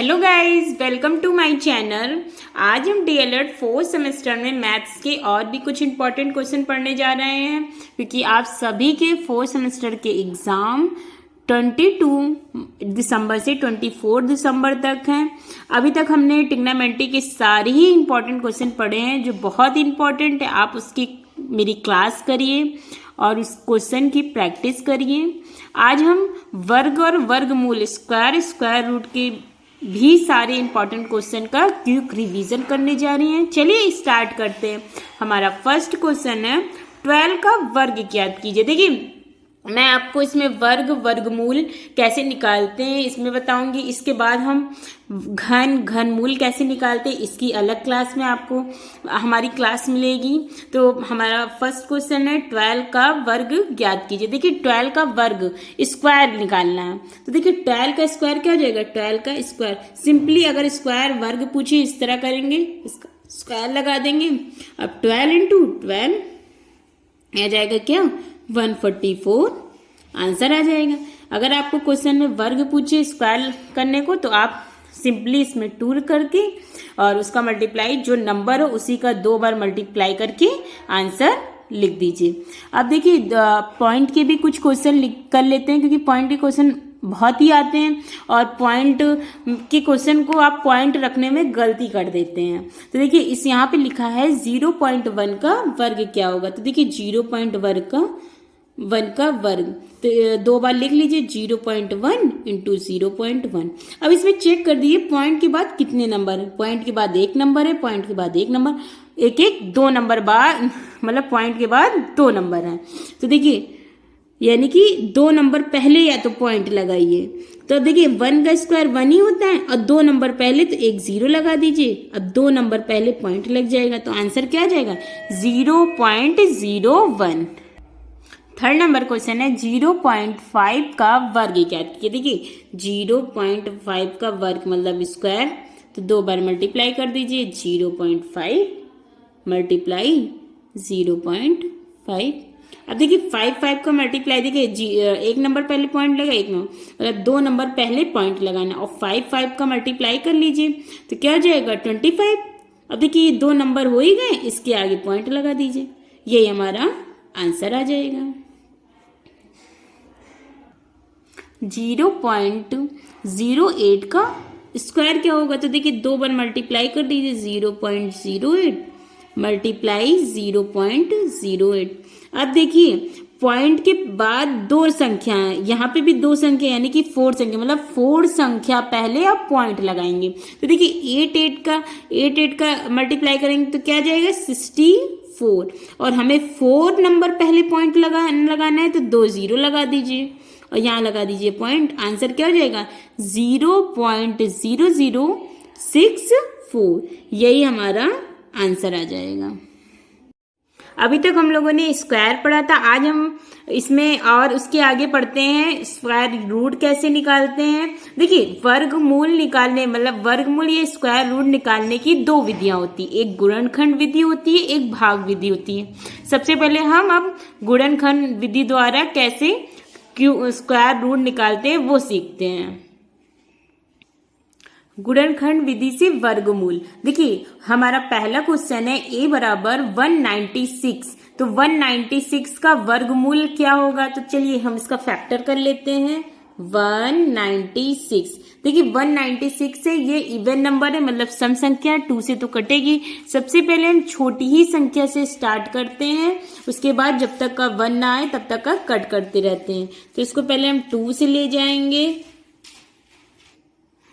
Hello guys, welcome to my channel. आज हम DElEd fourth semester में मैथ्स के और भी कुछ इंपॉर्टेंट क्वेश्चन पढ़ने जा रहे हैं, क्योंकि आप सभी के फोर्थ सेमेस्टर के एग्ज़ाम 22 दिसंबर से 24 दिसंबर तक हैं। अभी तक हमने ट्रिग्नोमेट्री के सारे ही इंपॉर्टेंट क्वेश्चन पढ़े हैं जो बहुत इंपॉर्टेंट है। आप उसकी मेरी क्लास करिए और उस क्वेश्चन की प्रैक्टिस करिए। आज हम वर्ग और वर्गमूल स्क्वायर रूट के भी सारे इंपॉर्टेंट क्वेश्चन का क्विक रिवीजन करने जा रही हैं। चलिए स्टार्ट करते हैं। हमारा फर्स्ट क्वेश्चन है 12 का वर्ग ज्ञात कीजिए। देखिए, मैं आपको इसमें वर्गमूल कैसे निकालते हैं इसमें बताऊंगी। इसके बाद हम घनमूल कैसे निकालते हैं इसकी अलग क्लास में आपको हमारी क्लास मिलेगी। तो हमारा फर्स्ट क्वेश्चन है 12 का वर्ग ज्ञात कीजिए। देखिए, 12 का वर्ग स्क्वायर निकालना है। तो देखिए, 12 का स्क्वायर क्या हो जाएगा? 12 का स्क्वायर सिंपली अगर स्क्वायर वर्ग पूछिए इस तरह करेंगे, इसका स्क्वायर लगा देंगे। अब 12 इंटू 12 आ जाएगा क्या? 144 आंसर आ जाएगा। अगर आपको क्वेश्चन में वर्ग पूछे स्क्वायर करने को तो आप सिंपली इसमें 2 करके और उसका मल्टीप्लाई जो नंबर हो उसी का 2 बार मल्टीप्लाई करके आंसर लिख दीजिए। अब देखिए, पॉइंट के भी कुछ क्वेश्चन कर लेते हैं, क्योंकि पॉइंट के क्वेश्चन बहुत ही आते हैं और पॉइंट के क्वेश्चन को आप पॉइंट रखने में गलती कर देते हैं। तो देखिए, इस यहाँ पे लिखा है 0.1 का वर्ग क्या होगा। तो देखिए, 0.1 का वर्ग तो 2 बार लिख लीजिए, 0.1 इंटू 0.1। अब इसमें चेक कर दीजिए पॉइंट के बाद कितने नंबर है। पॉइंट के बाद 1 नंबर है, पॉइंट के बाद 1 नंबर, एक 2 नंबर बाद मतलब पॉइंट के बाद 2 नंबर है। तो देखिए, यानी कि 2 नंबर पहले या तो पॉइंट लगाइए। तो देखिए, 1 का स्क्वायर 1 ही होता है और 2 नंबर पहले तो एक 0 लगा dीजिए। अब 2 नंबर पहले पॉइंट लग जाएगा तो आंसर क्या आ जाएगा? 0.01। थर्ड नंबर क्वेश्चन है 0.5 का वर्ग ज्ञात कीजिए। देखिए, 0.5 का वर्ग मतलब स्क्वायर, तो 2 बार मल्टीप्लाई कर दीजिए। 0.5 मल्टीप्लाई 0.5। अब देखिए, 5 का मल्टीप्लाई, देखिए एक नंबर पहले पॉइंट लगा, एक नंबर मतलब 2 नंबर पहले पॉइंट लगाना और 5 का मल्टीप्लाई कर लीजिए तो क्या हो जाएगा? 25। अब देखिए, 2 नंबर हो ही गए, इसके आगे पॉइंट लगा दीजिए, यही हमारा आंसर आ जाएगा। 0.08 का स्क्वायर क्या होगा? तो देखिए, 2 बार मल्टीप्लाई कर दीजिए, 0.08 मल्टीप्लाई 0.08। अब देखिए, पॉइंट के बाद 2 संख्या है, यहाँ पे भी 2 संख्या यानी कि 4 संख्या, मतलब 4 संख्या पहले आप पॉइंट लगाएंगे। तो देखिए, 8 का मल्टीप्लाई करेंगे तो क्या जाएगा? 64। और हमें 4 नंबर पहले पॉइंट लगाना है तो 2 0 लगा दीजिए और यहाँ लगा दीजिए पॉइंट। आंसर क्या हो जाएगा? 0.0064। यही हमारा आंसर आ जाएगा। अभी तक हम लोगों ने स्क्वायर पढ़ा था, आज हम इसमें और उसके आगे पढ़ते हैं स्क्वायर रूट कैसे निकालते हैं। देखिए, वर्गमूल निकालने मतलब वर्गमूल या स्क्वायर रूट निकालने की 2 विधियां होती है, एक गुणनखंड विधि होती है, एक भाग विधि होती है। सबसे पहले हम अब गुणनखंड विधि द्वारा कैसे स्क्वायर रूट निकालते हैं वो सीखते हैं। गुणनखंड विधि से वर्गमूल। देखिए, हमारा पहला क्वेश्चन है a बराबर 196। तो 196 का वर्गमूल क्या होगा? तो चलिए हम इसका फैक्टर कर लेते हैं। 196, देखिए 196 से ये इवन नंबर है, मतलब सम संख्या 2 से तो कटेगी। सबसे पहले हम छोटी ही संख्या से स्टार्ट करते हैं, उसके बाद जब तक का 1 ना आए तब तक का कट करते रहते हैं। तो इसको पहले हम 2 से ले जाएंगे।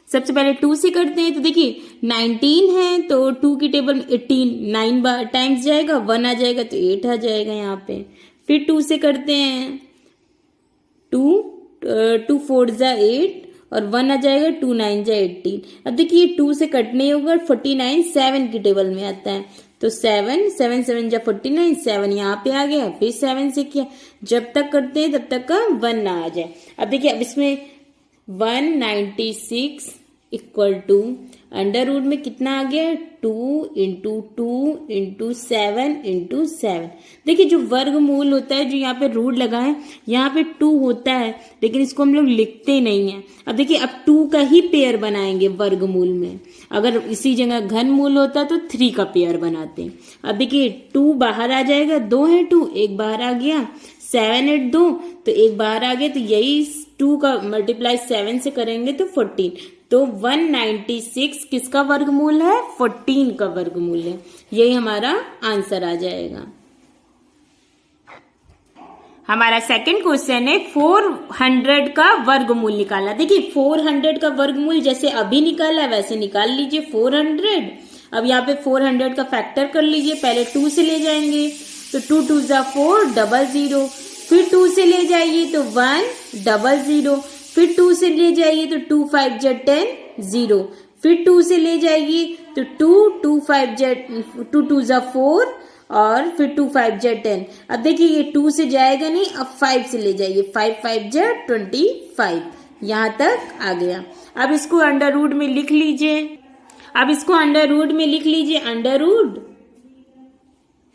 सबसे पहले 2 से करते हैं। तो देखिए, 19 है तो 2 की टेबल में 18 9 टाइम्स जाएगा, 1 आ जाएगा तो 8 आ जाएगा यहाँ पे। फिर 2 से करते हैं, 2 4 जा 8 और 1 आ जाएगा, 2 9 जा 18। अब देखिए, 2 से कट नहीं होगा, 49 7 की टेबल में आता है तो 7 7 जा 49, 7 यहाँ पे आ गया। फिर 7 से किया, जब तक करते हैं तब तक का 1 ना आ जाए। अब देखिए, अब इसमें 196 इक्वल टू, अंडर रूट में कितना आ गया, 2 × 2 × 7 × 7। देखिए जो वर्गमूल होता है, जो यहाँ पे रूट लगा है, यहाँ पे 2 होता है, लेकिन इसको हम लोग लिखते नहीं है। अब देखिए अब 2 का ही पेयर बनाएंगे वर्गमूल में। अगर इसी जगह घनमूल होता तो 3 का पेयर बनाते। अब देखिए 2 बाहर आ जाएगा, 2 है 2, एक बाहर आ गया, 7 8 2 तो एक बाहर आ गया, तो यही 2 का मल्टीप्लाई 7 से करेंगे तो 14। तो 196 किसका वर्गमूल है, 14 का वर्गमूल है। यही हमारा आंसर आ जाएगा। हमारा सेकंड क्वेश्चन है 400 का वर्गमूल निकालना। देखिए 400 का वर्गमूल जैसे अभी निकाला वैसे निकाल लीजिए 400। अब यहाँ पे 400 का फैक्टर कर लीजिए। पहले 2 से ले जाएंगे तो 2 2 4 00, फिर 2 से ले जाइए तो 1 00, फिर 2 से ले जाइए तो 2 5 10 0, फिर 2 से ले जाइए तो 2 2 5 2 2 4 और फिर 2 5 10। अब देखिए ये 2 से जाएगा नहीं, अब 5 से ले जाइए, 5 5 25। यहाँ तक आ गया। अब इसको अंडर रूट में लिख लीजिए। Under root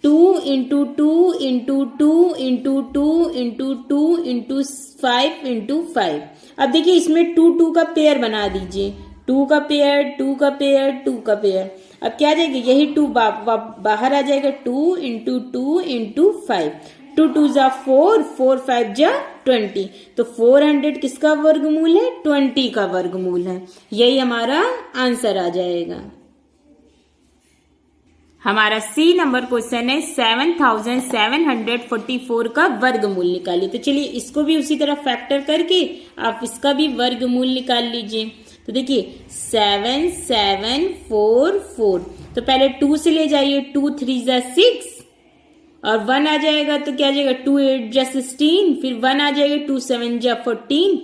2 × 2 × 2 × 2 × 2 × 2 × 5 × 5। अब देखिए इसमें 2 2 का पेयर बना दीजिए, 2 का पेयर 2 का पेयर 2 का पेयर। अब क्या आ जाएगा, यही 2 बाहर आ जाएगा, 2 × 2 × 5, 2 2 4 4 5 20। तो 400 किसका वर्गमूल है, 20 का वर्गमूल है। यही हमारा आंसर आ जाएगा। हमारा सी नंबर क्वेश्चन है 7744 का वर्गमूल निकालिए। तो चलिए इसको भी उसी तरह फैक्टर करके आप इसका भी वर्गमूल निकाल लीजिए। तो देखिए 7744, तो पहले 2 से ले जाइए, 2 3 6 और 1 आ जाएगा, तो क्या आ जाएगा, 2 8 16, फिर 1 आ जाएगा, 2 7 14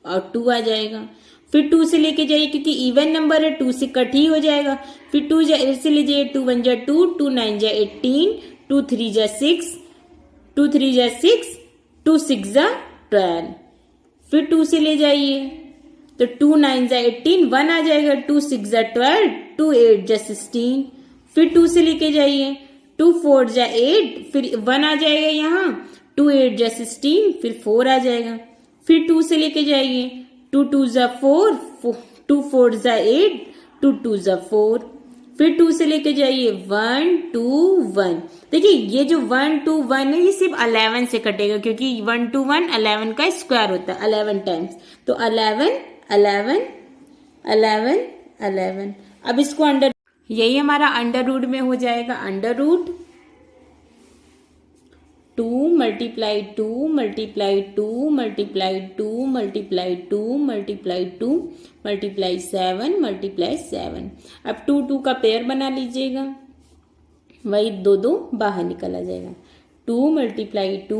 और 2 आ जाएगा। फिर 2 से लेके जाइए क्योंकि इवन नंबर है, 2 से कट ही हो जाएगा। फिर 2 से ले जाइए, 2 1 2, 2 9 18, 2 3 6, 2 3 6, 2 6 12। फिर 2 से ले जाइए तो 2 9 18, 1 आ जाएगा, 2 6 12, 2 8 16। फिर 2 से लेके जाइए, 2 4 8, फिर 1 आ जाएगा यहाँ, 2 8 16, फिर 4 आ जाएगा। फिर 2 से लेके जाइए, 2 2 4, 2 4 8, 2 2 4। फिर 2 से लेके जाइए 1 2 1। देखिए ये जो 1 2 1 है ये सिर्फ 11 से कटेगा क्योंकि 1 2 1 11 का स्क्वायर होता है 11 टाइम्स। तो 11 11 11 11। अब इसको अंडर, यही हमारा अंडर रूट में हो जाएगा। Under root 2 × 2 × 2 × 2 × 2 × 2 multiply 7 × 7। अब 2 2 का पेयर बना लीजिएगा, वही 2 2 बाहर निकल आ जाएगा। 2 × 2 × 2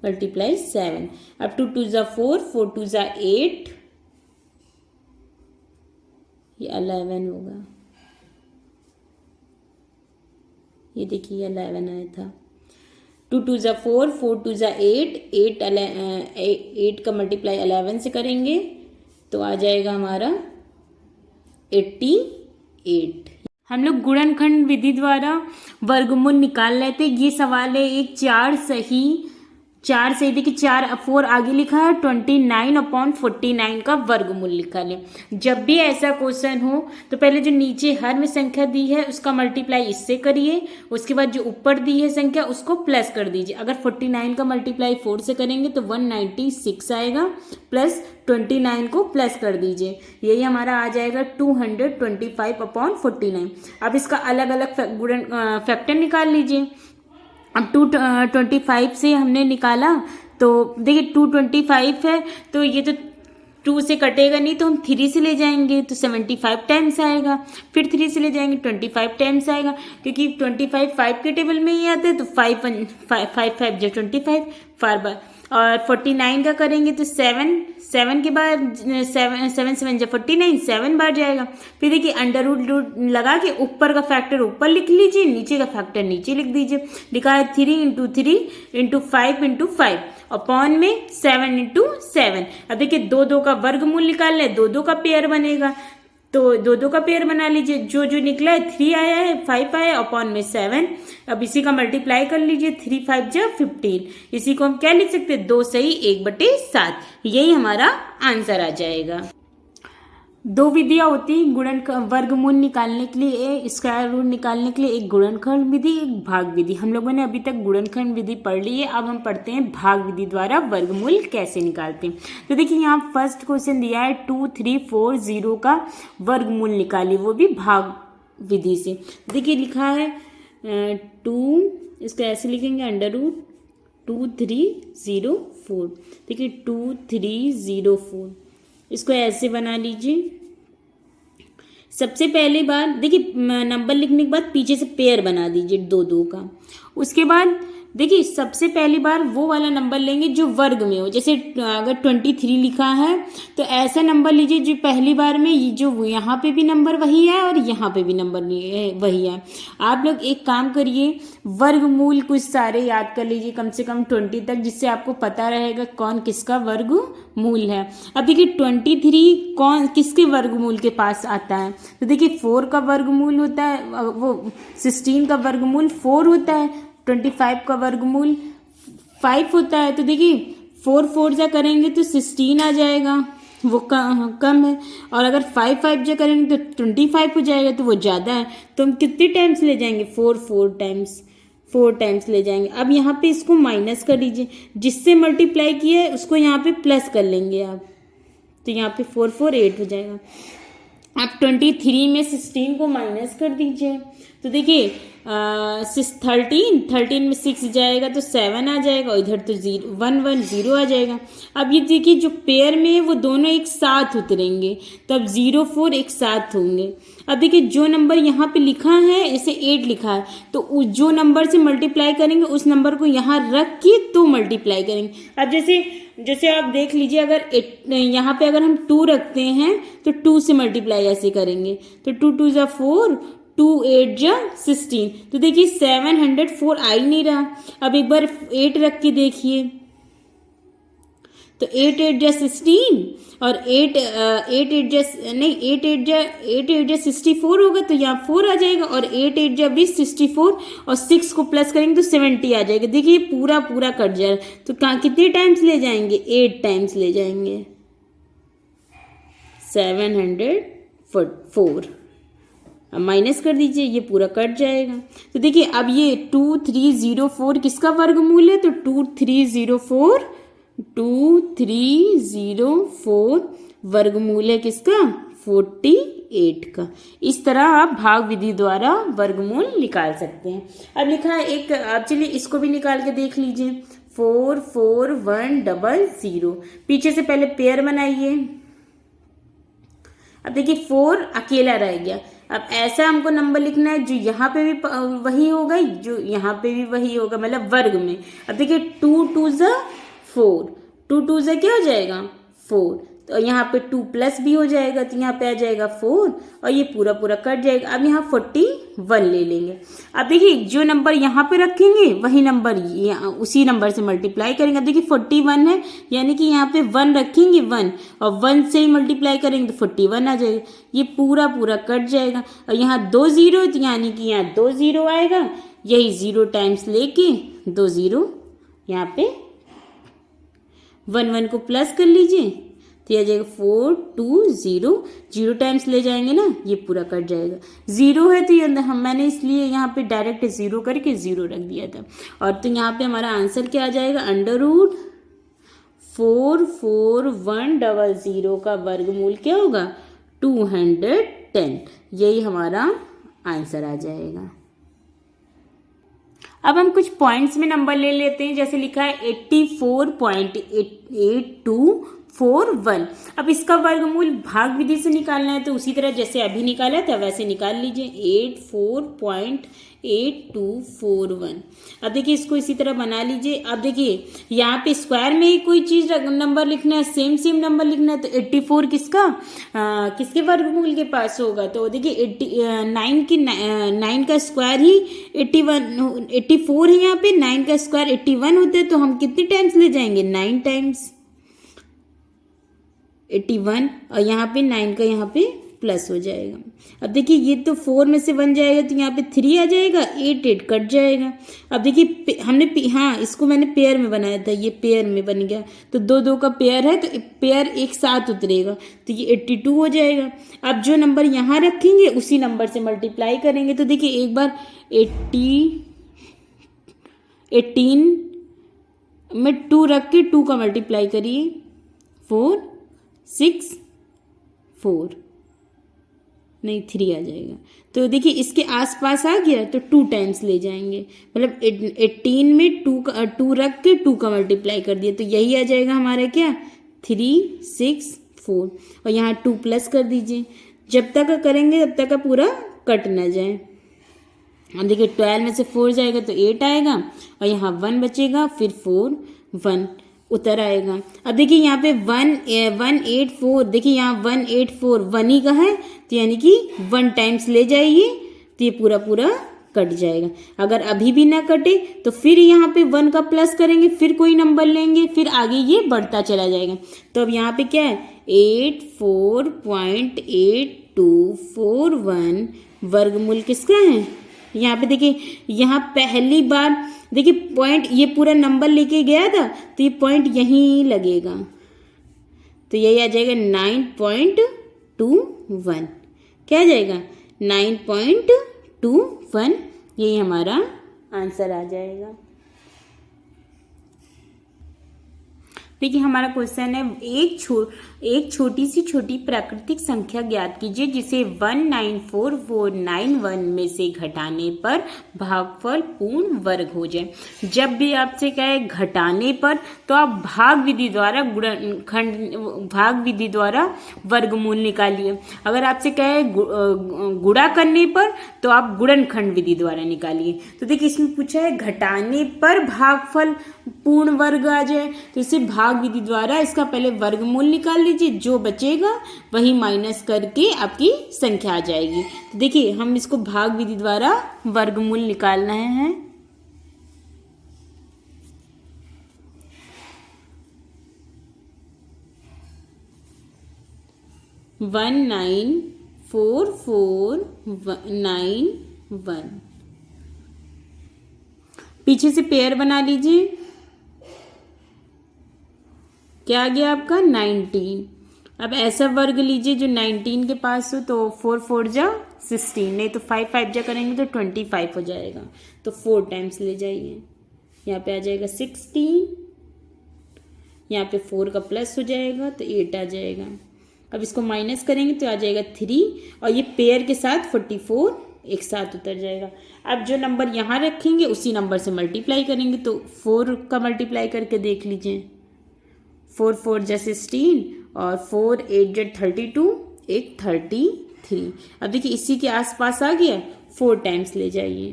× 7। अब 2 2 4, 4 2 8, ये 11 होगा। ये देखिए 11 आया था। 2 2 4, 4 2 8, 8 का मल्टीप्लाई 11 से करेंगे तो आ जाएगा हमारा 88। हम लोग गुणनखंड विधि द्वारा वर्गमूल निकाल रहे थे। ये सवाल है एक 4 सही देखिए 4 आगे लिखा है 29/49 का वर्गमूल लिखा ले। जब भी ऐसा क्वेश्चन हो तो पहले जो नीचे हर में संख्या दी है उसका मल्टीप्लाई इससे करिए, उसके बाद जो ऊपर दी है संख्या उसको प्लस कर दीजिए। अगर 49 का मल्टीप्लाई 4 से करेंगे तो 196 आएगा, प्लस 29 को प्लस कर दीजिए, यही हमारा आ जाएगा 225/49। अब इसका अलग अलग फैक्टर निकाल लीजिए। अब 225 से हमने निकाला तो देखिए 225 है तो ये तो 2 से कटेगा नहीं, तो हम 3 से ले जाएंगे तो 75 टाइम्स आएगा। फिर 3 से ले जाएंगे 25 टाइम्स आएगा, क्योंकि 25 5 के टेबल में ही आते हैं तो 5 5 25 बार बार। और 49 का करेंगे तो 7 के बाद 7 7 49, 7 बार जाएगा। फिर देखिए अंडर रूट लगा के ऊपर का फैक्टर ऊपर लिख लीजिए, नीचे का फैक्टर नीचे लिख दीजिए। लिखा है 3 × 3 × 5 × 5 अपॉन में 7 × 7। अब देखिए 2 2 का वर्गमूल निकाल ले, 2 2 का पेयर बनेगा तो दो दो का पेयर बना लीजिए, जो जो निकला है 3 आया है, 5 आया, अपॉन में 7। अब इसी का मल्टीप्लाई कर लीजिए, 3 5 जा 15। इसी को हम क्या लिख सकते हैं, 2 सही 1/7। यही हमारा आंसर आ जाएगा। दो विधियां होती हैं गुणन वर्गमूल निकालने के लिए, स्क्वायर रूट निकालने के लिए, एक गुणनखंड विधि, एक भाग विधि। हम लोगों ने अभी तक गुणनखंड विधि पढ़ ली है, अब हम पढ़ते हैं भाग विधि द्वारा वर्गमूल कैसे निकालते हैं। तो देखिए यहाँ फर्स्ट क्वेश्चन दिया है 2 3 4 0 का वर्गमूल निकालिए, वो भी भाग विधि से। देखिए लिखा है 2, इसको ऐसे लिखेंगे √2 3 0 4। देखिए 2 3 0 4, इसको ऐसे बना लीजिए। सबसे पहली बार देखिए नंबर लिखने के बाद पीछे से पेयर बना दीजिए 2 2 का। उसके बाद देखिए सबसे पहली बार वो वाला नंबर लेंगे जो वर्ग में हो, जैसे अगर 23 लिखा है तो ऐसा नंबर लीजिए जो पहली बार में जो यहाँ पे भी नंबर वही है और यहाँ पे भी नंबर वही है। आप लोग एक काम करिए, वर्गमूल कुछ सारे याद कर लीजिए, कम से कम 20 तक, जिससे आपको पता रहेगा कौन किसका वर्गमूल है। अब देखिए 23 कौन किसके वर्गमूल के पास आता है, तो देखिए 4 का वर्गमूल होता है, वो 16 का वर्गमूल 4 होता है, 25 का वर्गमूल 5 होता है। तो देखिए 4 4 जा करेंगे तो 16 आ जाएगा, वो कम है। और अगर 5 5 जा करेंगे तो 25 हो जाएगा, तो वो ज़्यादा है। तो हम कितने टाइम्स ले जाएंगे, 4 टाइम्स ले जाएंगे। अब यहाँ पे इसको माइनस कर लीजिए, जिससे मल्टीप्लाई किया है उसको यहाँ पे प्लस कर लेंगे आप, तो यहाँ पे 4 4 8 हो जाएगा। आप 23 में 16 को माइनस कर दीजिए, तो देखिए 13 में 6 जाएगा तो 7 आ जाएगा, और इधर तो 1 1 0 आ जाएगा। अब ये देखिए जो पेयर में है वो दोनों एक साथ उतरेंगे, तब 0 4 एक साथ होंगे। अब देखिए जो नंबर यहाँ पे लिखा है, जैसे 8 लिखा है, तो जो नंबर से मल्टीप्लाई करेंगे उस नंबर को यहाँ रख के तो मल्टीप्लाई करेंगे। अब जैसे आप देख लीजिए, अगर यहाँ पे अगर हम 2 रखते हैं तो 2 से मल्टीप्लाई ऐसे करेंगे, तो 2 2 जा 4, 2 8 जा 16। तो देखिए 704 आ ही नहीं रहा। अब एक बार 8 रख के देखिए, तो 8 8 जा 16 और 8 8 जा 64 होगा, तो यहाँ 4 आ जाएगा, और 8 8 जा भी 64 और 6 को प्लस करेंगे तो 70 आ जाएगा। देखिए पूरा कट जाएगा। तो कितने टाइम्स ले जाएंगे, 8 टाइम्स ले जाएंगे, 704। अब माइनस कर दीजिए, ये पूरा कट जाएगा। तो देखिए अब ये 2304 किसका वर्गमूल है, तो 2304 वर्गमूल है किसका, 48 का। इस तरह आप भाग विधि द्वारा वर्गमूल निकाल सकते हैं। अब लिखा है एक, अब चलिए इसको भी निकाल के देख लीजिए, 4 4 1 0 0। पीछे से पहले पेयर बनाइए। अब देखिए 4 अकेला रह गया। अब ऐसा हमको नंबर लिखना है जो यहाँ पे भी वही होगा, जो यहाँ पे भी वही होगा, मतलब वर्ग में। अब देखिए 2 2 जा 4, 2 2 जा क्या हो जाएगा 4, तो यहाँ पे 2 प्लस भी हो जाएगा, तो यहाँ पे आ जाएगा 4, और ये पूरा कट जाएगा। अब यहाँ 41 ले लेंगे। अब देखिए जो नंबर यहाँ पे रखेंगे वही नंबर उसी नंबर से मल्टीप्लाई करेंगे। अब देखिए 41 है, यानी कि यहाँ पे 1 रखेंगे 1, और 1 से ही मल्टीप्लाई करेंगे तो 41 आ जाएगा। ये पूरा कट जाएगा। और यहाँ 2 0, तो यानी कि यहाँ 2 0 आएगा, यही 0 टाइम्स लेके 2 0 यहाँ पे 1 1 को प्लस कर लीजिए, तो आ जाएगा 4 2 0। 0 टाइम्स ले जाएंगे ना, ये पूरा कट जाएगा। 0 है तो ये मैंने इसलिए यहाँ पे डायरेक्ट 0 करके 0 रख दिया था। और तो यहाँ पे हमारा आंसर क्या आ जाएगा, √44,100 का वर्गमूल क्या होगा, 210। यही हमारा आंसर आ जाएगा। अब हम कुछ पॉइंट्स में नंबर ले लेते हैं। जैसे लिखा है 84.8241। अब इसका वर्गमूल भाग विधि से निकालना है, तो उसी तरह जैसे अभी निकाला था वैसे निकाल लीजिए, 84.8241। अब देखिए इसको इसी तरह बना लीजिए। अब देखिए यहाँ पे स्क्वायर में ही कोई चीज नंबर लिखना है, सेम नंबर लिखना है, तो 84 किसके वर्गमूल के पास होगा, तो देखिए 9 का स्क्वायर ही 84 है। यहाँ पे 9 का स्क्वायर 81 होता है, तो हम कितने टाइम्स ले जाएंगे, 9 टाइम्स 81, और यहाँ पे 9 का यहाँ पे प्लस हो जाएगा। अब देखिए ये तो 4 में से 1 जाएगा तो यहाँ पे 3 आ जाएगा, 8 कट जाएगा। अब देखिए हमने हाँ इसको मैंने पेयर में बनाया था, ये पेयर में बन गया, तो 2 2 का पेयर है तो पेयर एक साथ उतरेगा, तो ये 82 हो जाएगा। अब जो नंबर यहाँ रखेंगे उसी नंबर से मल्टीप्लाई करेंगे, तो देखिए एक बार 18 में 2 रख के 2 का मल्टीप्लाई करिए, 4 6 4 नहीं 3 आ जाएगा। तो देखिए इसके आसपास आ गया तो 2 टाइम्स ले जाएंगे, मतलब 18 में 2 रख के 2 का मल्टीप्लाई कर दिया, तो यही आ जाएगा हमारा क्या 3 6 4, और यहाँ 2 प्लस कर दीजिए। जब तक का करेंगे तब तक का पूरा कट ना जाए। अब देखिए 12 में से 4 जाएगा तो 8 आएगा, और यहाँ 1 बचेगा, फिर 4 1 उतर आएगा। अब देखिए यहाँ पे 184, देखिए यहाँ 184 1 ही का है, तो यानी कि 1 टाइम्स ले जाइए तो ये पूरा पूरा कट जाएगा। अगर अभी भी ना कटे तो फिर यहाँ पे 1 का प्लस करेंगे, फिर कोई नंबर लेंगे, फिर आगे ये बढ़ता चला जाएगा। तो अब यहाँ पे क्या है 84.8241 वर्गमूल किसका है। यहाँ पे देखिए यहाँ पहली बार देखिए पॉइंट ये पूरा नंबर लेके गया था तो ये पॉइंट यहीं लगेगा, तो यही आ जाएगा 9.21। क्या आ जाएगा 9.21, यही हमारा आंसर आ जाएगा। देखिए हमारा क्वेश्चन है एक छोटी सी छोटी प्राकृतिक संख्या ज्ञात कीजिए जिसे 194,491 में से घटाने पर भागफल पूर्ण वर्ग हो जाए। जब भी आपसे कहे घटाने पर तो आप भाग विधि द्वारा वर्गमूल निकालिए। अगर आपसे कहे गुणा करने पर तो आप गुणनखंड विधि द्वारा निकालिए। तो देखिए इसमें पूछा है घटाने पर भागफल पूर्ण वर्ग आ जाए, तो इसे भाग विधि द्वारा इसका पहले वर्गमूल निकाल लीजिए, जो बचेगा वही माइनस करके आपकी संख्या आ जाएगी। तो देखिए हम इसको भाग विधि द्वारा वर्गमूल निकाल रहे हैं। वन 94491 पीछे से पेयर बना लीजिए। क्या आ गया आपका 19। अब ऐसा वर्ग लीजिए जो 19 के पास हो, तो 4 4 जा 16, नहीं तो 5 5 जा करेंगे तो 25 हो जाएगा, तो 4 टाइम्स ले जाइए। यहाँ पे आ जाएगा 16, यहाँ पे 4 का प्लस हो जाएगा तो 8 आ जाएगा। अब इसको माइनस करेंगे तो आ जाएगा 3, और ये पेयर के साथ 44 एक साथ उतर जाएगा। अब जो नंबर यहाँ रखेंगे उसी नंबर से मल्टीप्लाई करेंगे, तो 4 का मल्टीप्लाई करके देख लीजिए, 4 4 जा 16 और 4 8 जा 32, एक 33। अब देखिए इसी के आसपास आ गया, 4 टाइम्स ले जाइए,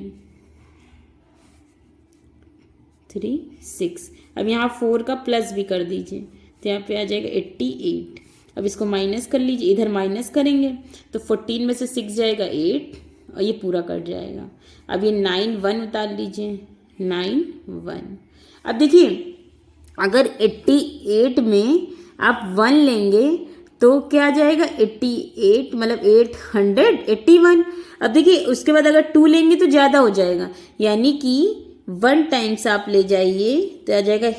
3 6। अब यहाँ 4 का प्लस भी कर दीजिए, तो यहाँ पे आ जाएगा 88। अब इसको माइनस कर लीजिए, इधर माइनस करेंगे तो 14 में से 6 जाएगा 8, और ये पूरा कट जाएगा। अब ये 9 1 उतार लीजिए, 9 1। अब देखिए अगर 88 में आप 1 लेंगे तो क्या आ जाएगा 88, मतलब 881। अब देखिए उसके बाद अगर 2 लेंगे तो ज़्यादा हो जाएगा, यानी कि 1 टाइम्स आप ले जाइए तो आ जाएगा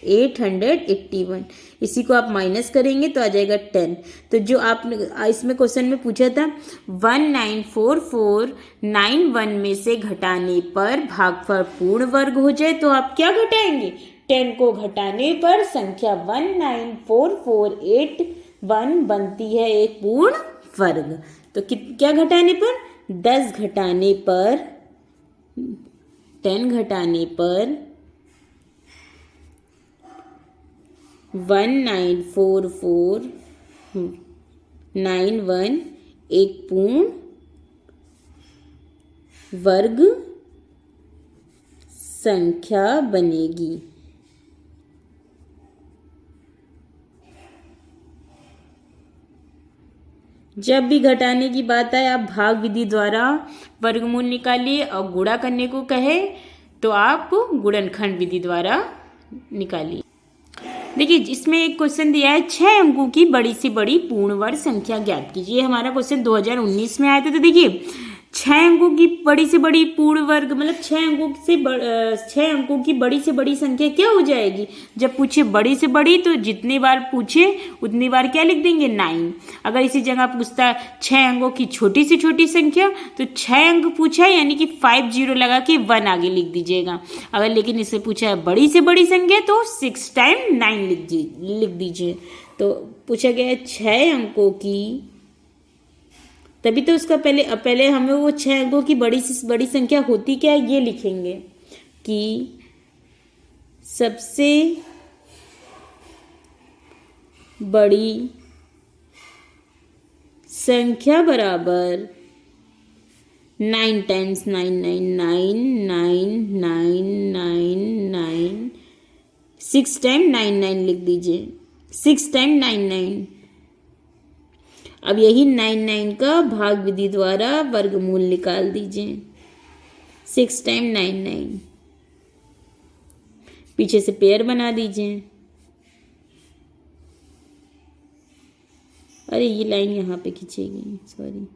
881। इसी को आप माइनस करेंगे तो आ जाएगा 10। तो जो आपने इसमें क्वेश्चन में पूछा था 194,491 में से घटाने पर भागफल पूर्ण वर्ग हो जाए, तो आप क्या घटाएंगे 10 को घटाने पर संख्या 194,481 बनती है एक पूर्ण वर्ग। तो क्या घटाने पर 10 घटाने पर 10 घटाने पर 194,491 एक पूर्ण वर्ग संख्या बनेगी। जब भी घटाने की बात आए आप भाग विधि द्वारा वर्गमूल निकालिए, और गुणा करने को कहे तो आप गुणनखंड विधि द्वारा निकालिए। देखिए इसमें एक क्वेश्चन दिया है 6 अंकों की बड़ी से बड़ी पूर्ण वर्ग संख्या ज्ञात कीजिए। हमारा क्वेश्चन 2019 में आया था। तो देखिए 6 अंकों की बड़ी से बड़ी पूर्ण वर्ग मतलब 6 अंकों की बड़ी से बड़ी संख्या क्या हो जाएगी। जब पूछे बड़ी से बड़ी तो जितनी बार पूछे उतनी बार क्या लिख देंगे 9। अगर इसी जगह पूछता है 6 अंकों की छोटी से छोटी संख्या तो 6 अंक पूछा है यानी कि 50 लगा के 1 आगे लिख दीजिएगा। अगर लेकिन इससे पूछा है बड़ी से बड़ी संख्या तो 6 टाइम 9 लिख दीजिए। तो पूछा गया है 6 अंकों की, तभी तो उसका पहले हमें वो 6 अंकों की बड़ी से बड़ी संख्या होती क्या है ये लिखेंगे कि सबसे बड़ी संख्या बराबर 9 टाइम्स 9 9 9 9 9 9 9 6 टाइम 9 9 लिख दीजिए। 6 टाइम 9 9। अब यही 9 9 का भाग विधि द्वारा वर्गमूल निकाल दीजिए। 6 टाइम 9 9। पीछे से पेयर बना दीजिए। अरे ये लाइन यहाँ पे खींचेगी, सॉरी।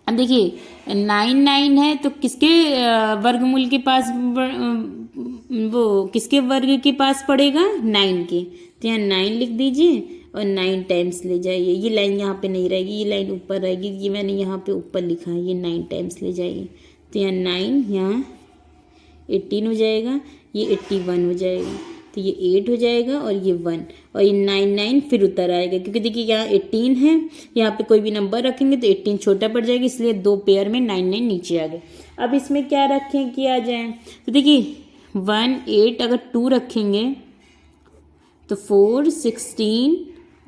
अब देखिए 9 9 है तो किसके वर्गमूल के पास वो किसके वर्ग के पास पड़ेगा 9 के। तो यहाँ 9 लिख दीजिए और 9 टाइम्स ले जाइए। ये लाइन यहाँ पे नहीं रहेगी, ये लाइन ऊपर रहेगी। ये मैंने यहाँ पे ऊपर लिखा है, ये 9 टाइम्स ले जाइए। तो यहाँ 9 यहाँ 18 हो जाएगा, ये 81 हो जाएगा। तो ये 8 हो जाएगा और ये 1 और ये 9 9 फिर उतर आएगा क्योंकि देखिए यहाँ 18 है, यहाँ पे कोई भी नंबर रखेंगे तो 18 छोटा पड़ जाएगा, इसलिए 2 पेयर में 9 9 नीचे आ गए। अब इसमें क्या रखें किया जाए। तो देखिए 1 8 अगर 2 रखेंगे तो 4 16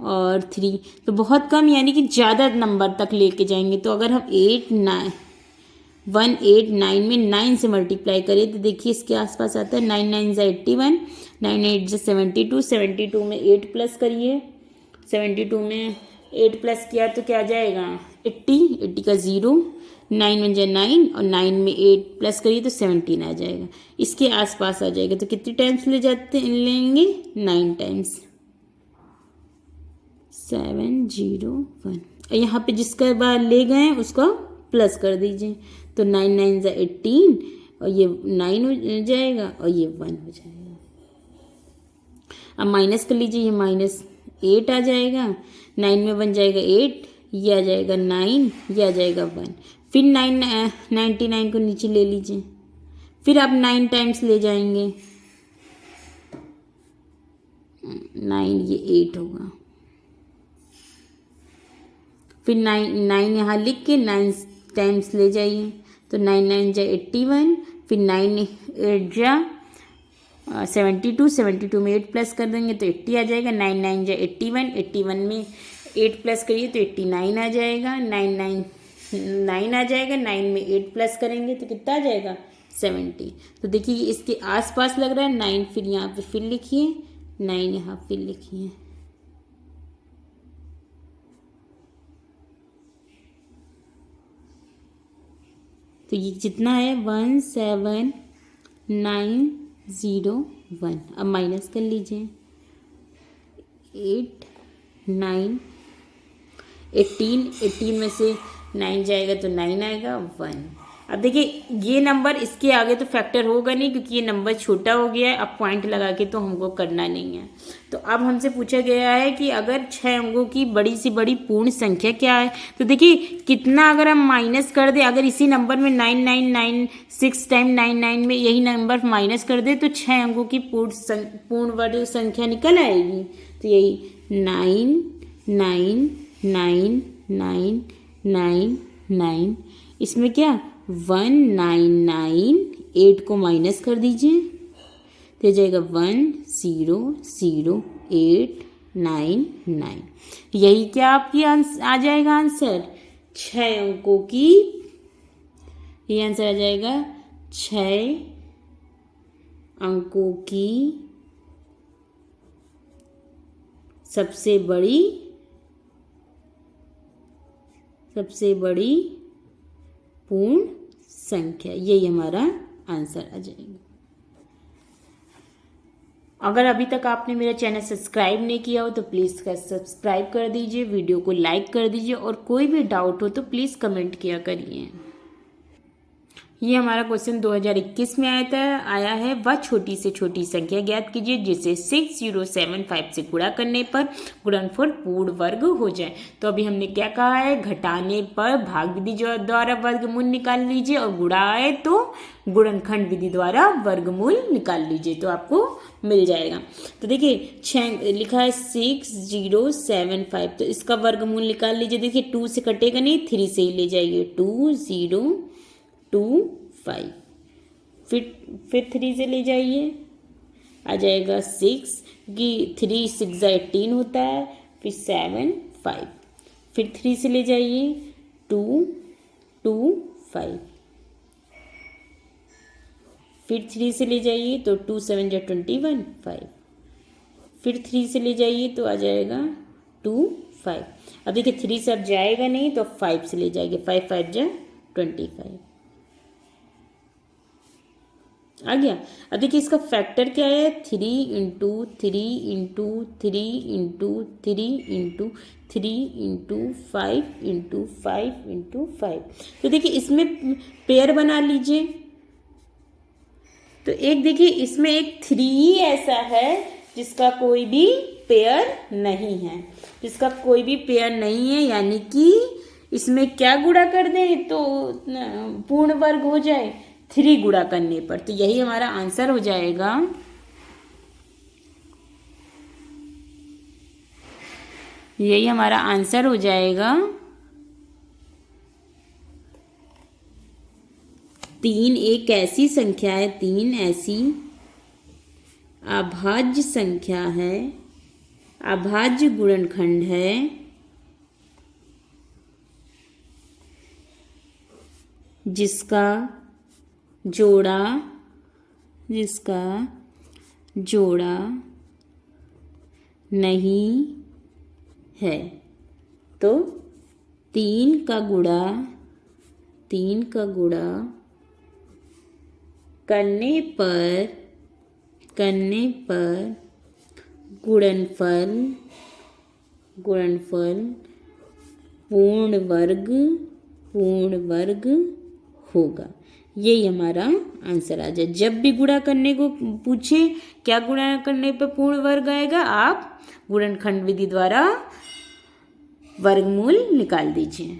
और 3 तो बहुत कम यानी कि ज़्यादा नंबर तक लेके जाएंगे। तो अगर हम 1 8 9 में 9 से मल्टीप्लाई करें तो देखिए इसके आसपास आता है 9 9 ज़ा 81, 9 8 ज़ा 72, 72 में 8 प्लस करिए, 72 में 8 प्लस किया तो क्या आ जाएगा 80, 80 का 0, 9 1 ज़ा 9 और 9 में 8 प्लस करिए तो 17 आ जाएगा। इसके आसपास आ जाएगा। तो कितनी टाइम्स लेंगे 9 टाइम्स 701। यहाँ पे जिसका बार ले गए उसका प्लस कर दीजिए। तो 9 9 ज़ा 18 और ये 9 हो जाएगा और ये 1 हो जाएगा। अब माइनस कर लीजिए, ये -8 आ जाएगा। 9 में 1 जाएगा 8, ये आ जाएगा 9, ये आ जाएगा 1। फिर 99 को नीचे ले लीजिए। फिर आप 9 टाइम्स ले जाएंगे, 9 ये 8 होगा। फिर 9 यहाँ लिख के 9 टाइम्स ले जाइए। तो 9 9 ज़ा 81, फिर 9 8 ज़ा 72, 72 में 8 प्लस कर देंगे तो 80 आ जाएगा। 9 9 ज़ा 81, 81 में 8 प्लस करिए तो 89 आ जाएगा। 9 आ जाएगा, 9 में 8 प्लस करेंगे तो कितना आ जाएगा 70। तो देखिए इसके आसपास लग रहा है 9, फिर यहाँ पे फिर लिखिए 9, यहाँ फिर लिखिए। तो ये जितना है 17901। अब माइनस कर लीजिए 8 9 18 में से 9 जाएगा तो 9 आएगा 1। अब देखिए ये नंबर इसके आगे तो फैक्टर होगा नहीं क्योंकि ये नंबर छोटा हो गया है। अब पॉइंट लगा के तो हमको करना नहीं है। तो अब हमसे पूछा गया है कि अगर 6 अंकों की बड़ी से बड़ी पूर्ण संख्या क्या है। तो देखिए कितना अगर हम माइनस कर दे, अगर इसी नंबर में 9996 टाइम 99 में यही नंबर माइनस कर दे तो 6 अंकों की पूर्ण वर्ग संख्या निकल आएगी। तो यही 9 9 9 9 9 9, इसमें क्या 199, 8 को माइनस कर दीजिए तो जाएगा 100,899। यही क्या आपकी आ जाएगा आंसर 6 अंकों की। ये आंसर आ जाएगा 6 अंकों की सबसे बड़ी पूर्ण संख्या। यही हमारा आंसर आ जाएगा। अगर अभी तक आपने मेरा चैनल सब्सक्राइब नहीं किया हो तो प्लीज़ सब्सक्राइब कर दीजिए, वीडियो को लाइक कर दीजिए और कोई भी डाउट हो तो प्लीज़ कमेंट किया करिए। ये हमारा क्वेश्चन 2021 में आया है। वह छोटी से छोटी संख्या ज्ञात कीजिए जिसे 6075 से गुणा करने पर गुणनफल पूर्ण वर्ग हो जाए। तो अभी हमने क्या कहा है, घटाने पर भाग विधि द्वारा वर्गमूल निकाल लीजिए और गुणा आए तो गुणनखंड विधि द्वारा वर्गमूल निकाल लीजिए तो आपको मिल जाएगा। तो देखिए 6 लिखा है 6075, तो इसका वर्गमूल निकाल लीजिए। देखिए 2 से कटेगा नहीं, 3 से ही ले जाइए, 2025। फिर 3 से ले जाइए, आ जाएगा 6 कि 3 6 18 होता है, फिर 7 5, फिर 3 से ले जाइए 2 2 5, फिर 3 से ले जाइए तो 2 7 जा 21 5, फिर 3 से ले जाइए तो आ जाएगा 2 5। अब देखिए 3 से अब जाएगा नहीं तो 5 से ले जाएंगे, 5 5 जा 25 आ गया। अब देखिए इसका फैक्टर क्या है, 3 into 3 into 3 into 3 into 3 into 5 into 5 into 5। तो देखिए इसमें पेयर बना लीजिए। तो एक देखिए इसमें एक 3 ही ऐसा है जिसका कोई भी पेयर नहीं है, जिसका कोई भी पेयर नहीं है, यानी कि इसमें क्या गुणा कर दें तो पूर्ण वर्ग हो जाए 3 गुणा करने पर। तो यही हमारा आंसर हो जाएगा। यही हमारा आंसर हो जाएगा 3 एक ऐसी संख्या है, 3 ऐसी अभाज्य संख्या है, अभाज्य गुणनखंड है जिसका जोड़ा नहीं है। तो 3 का गुणा करने पर गुणनफल पूर्ण वर्ग होगा। यही हमारा आंसर आ जाए। जब भी गुणा करने को पूछे क्या गुणा करने पर पूर्ण वर्ग आएगा, आप गुणनखंड विधि द्वारा वर्गमूल निकाल दीजिए।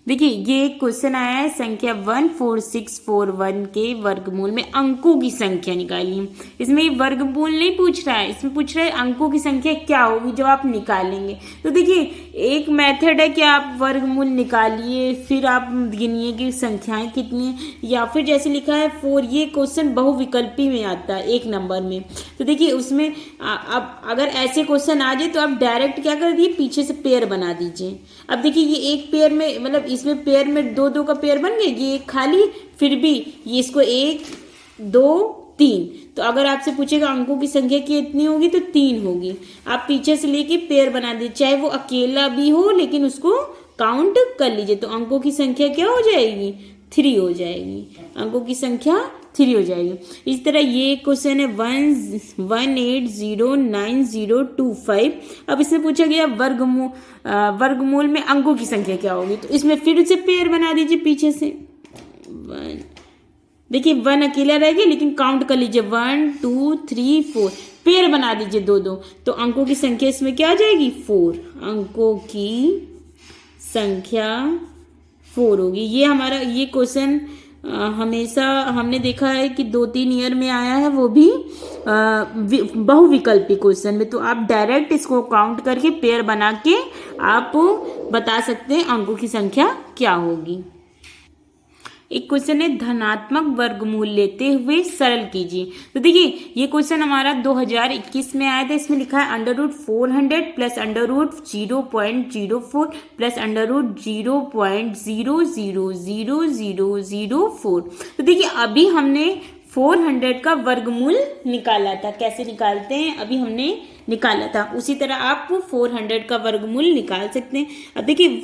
देखिए ये एक क्वेश्चन आया है, संख्या 14641 के वर्गमूल में अंकों की संख्या निकालिए। इसमें ये वर्गमूल नहीं पूछ रहा है, इसमें पूछ रहा है अंकों की संख्या क्या होगी जब आप निकालेंगे। तो देखिए एक मेथड है कि आप वर्गमूल निकालिए फिर आप गिनिए कि संख्याएं कितनी हैं, या फिर जैसे लिखा है 4, ये क्वेश्चन बहुविकल्पी में आता है 1 नंबर में। तो देखिए उसमें अब अगर ऐसे क्वेश्चन आ जाए तो आप डायरेक्ट क्या कर दिए, पीछे से पेयर बना दीजिए। अब देखिए ये एक पेयर में मतलब इसमें पेयर में 2 2 का पेयर बन गया, ये एक खाली, फिर भी ये इसको 1 2 3। तो अगर आपसे पूछेगा अंकों की संख्या कितनी होगी तो 3 होगी। आप पीछे से लेके पेयर बना दीजिए, चाहे वो अकेला भी हो लेकिन उसको काउंट कर लीजिए। तो अंकों की संख्या क्या हो जाएगी, 3 हो जाएगी। अंकों की संख्या 3 हो जाएगी। इस तरह ये क्वेश्चन है 1809025। अब इसमें पूछा गया वर्गमूल में अंकों की संख्या क्या होगी, तो इसमें फिर से पेयर बना दीजिए पीछे से। 1 देखिए 1 अकेला रह गया लेकिन काउंट कर लीजिए 1 2 3 4, पेयर बना दीजिए 2 2। तो अंकों की संख्या इसमें क्या आ जाएगी, 4। अंकों की संख्या 4 होगी। ये हमारा ये क्वेश्चन हमेशा हमने देखा है कि 2-3 ईयर में आया है, वो भी बहुविकल्पी क्वेश्चन में। तो आप डायरेक्ट इसको काउंट करके पेयर बना के आप बता सकते हैं अंकों की संख्या क्या होगी। एक क्वेश्चन है धनात्मक वर्गमूल लेते हुए सरल कीजिए। तो देखिए ये क्वेश्चन हमारा 2021 में आया था। इसमें लिखा है √400 प्लस √0.04 प्लस √0.000004। तो देखिए अभी हमने 400 का वर्गमूल निकाला था। कैसे निकालते हैं, अभी हमने निकाला था, उसी तरह आप 400 का वर्गमूल निकाल सकते हैं। अब देखिए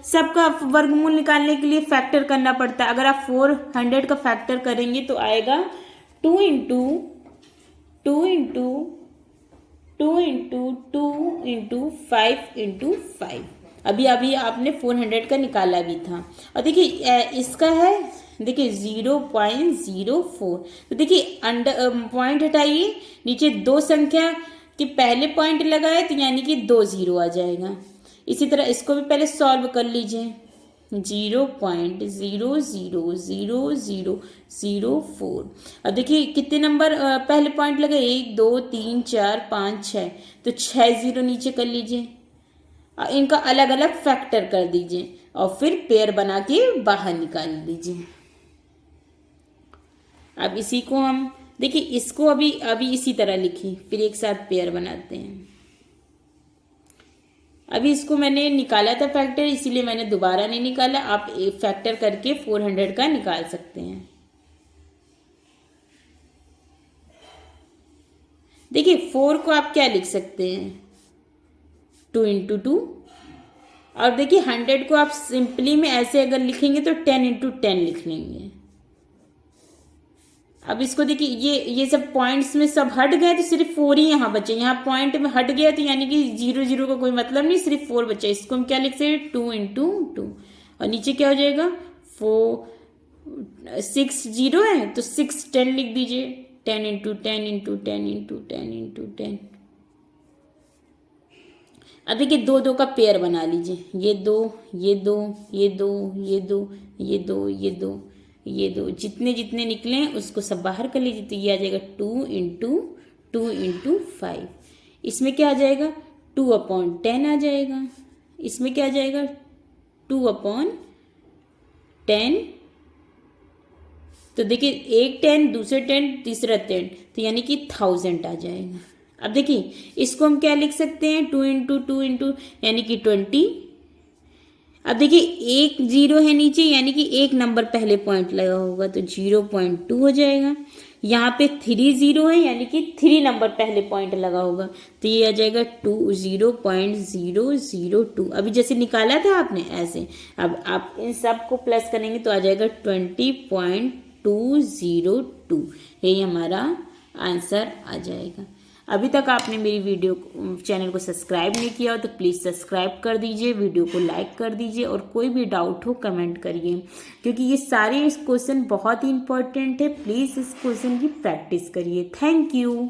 सबका वर्गमूल निकालने के लिए फैक्टर करना पड़ता है। अगर आप 400 का फैक्टर करेंगे तो आएगा 2 × 2 2 इंटू 5 अभी अभी आपने 400 का निकाला भी था। और देखिए इसका है, देखिए 0.04। तो देखिए अंडर पॉइंट हटाइए, नीचे दो संख्या के पहले पॉइंट लगाए तो यानी कि 2 0 आ जाएगा। इसी तरह इसको भी पहले सॉल्व कर लीजिए। 0.000004। अब देखिए कितने नंबर पहले पॉइंट लगे, 1 2 3 4 5 6, तो 6 0 नीचे कर लीजिए। इनका अलग अलग फैक्टर कर दीजिए और फिर पेयर बना के बाहर निकाल लीजिए। अब इसी को हम देखिए, इसको अभी इसी तरह लिखी, फिर एक साथ पेयर बनाते हैं। अभी इसको मैंने निकाला था फैक्टर, इसीलिए मैंने दोबारा नहीं निकाला। आप एक फैक्टर करके 400 का निकाल सकते हैं। देखिए 4 को आप क्या लिख सकते हैं, 2 इंटू 2। और देखिए 100 को आप सिंपली में ऐसे अगर लिखेंगे तो 10 इंटू 10 लिख लेंगे। अब इसको देखिए, ये सब पॉइंट्स में सब हट गए तो सिर्फ 4 ही यहाँ बचे। यहाँ पॉइंट में हट गया तो यानी कि 0 0 का कोई मतलब नहीं, सिर्फ 4 बचा। इसको हम क्या लिख सकते हैं, 2 इंटू 2। और नीचे क्या हो जाएगा, 6 0 है तो 6 10 लिख दीजिए। 10 इंटू 10 इंटू 10 इंटू 10 इंटू 10। अब देखिए 2 2 का पेयर बना लीजिए, ये 2 ये 2 ये 2 ये 2 ये 2 ये 2 ये 2, जितने जितने निकले उसको सब बाहर कर लीजिए। तो ये आ जाएगा 2 इंटू 5। इसमें क्या आ जाएगा, 2/10 आ जाएगा। इसमें क्या आ जाएगा, 2/10। तो देखिए एक 10, दूसरे 10, तीसरा 10, तो यानी कि 1000 आ जाएगा। अब देखिए इसको हम क्या लिख सकते हैं, 2 इंटू यानी कि 20। अब देखिए एक 0 है नीचे, यानी कि एक नंबर पहले पॉइंट लगा होगा तो 0.2 हो जाएगा। यहाँ पे 3 0 है यानी कि 3 नंबर पहले पॉइंट लगा होगा तो ये आ जाएगा 0.002। अभी जैसे निकाला था आपने ऐसे, अब आप इन सब को प्लस करेंगे तो आ जाएगा 20.202। यही हमारा आंसर आ जाएगा। अभी तक आपने मेरी वीडियो चैनल को सब्सक्राइब नहीं किया हो तो प्लीज़ सब्सक्राइब कर दीजिए, वीडियो को लाइक कर दीजिए और कोई भी डाउट हो कमेंट करिए, क्योंकि ये सारे क्वेश्चन बहुत ही इंपॉर्टेंट है। प्लीज़ इस क्वेश्चन की प्रैक्टिस करिए। Thank you.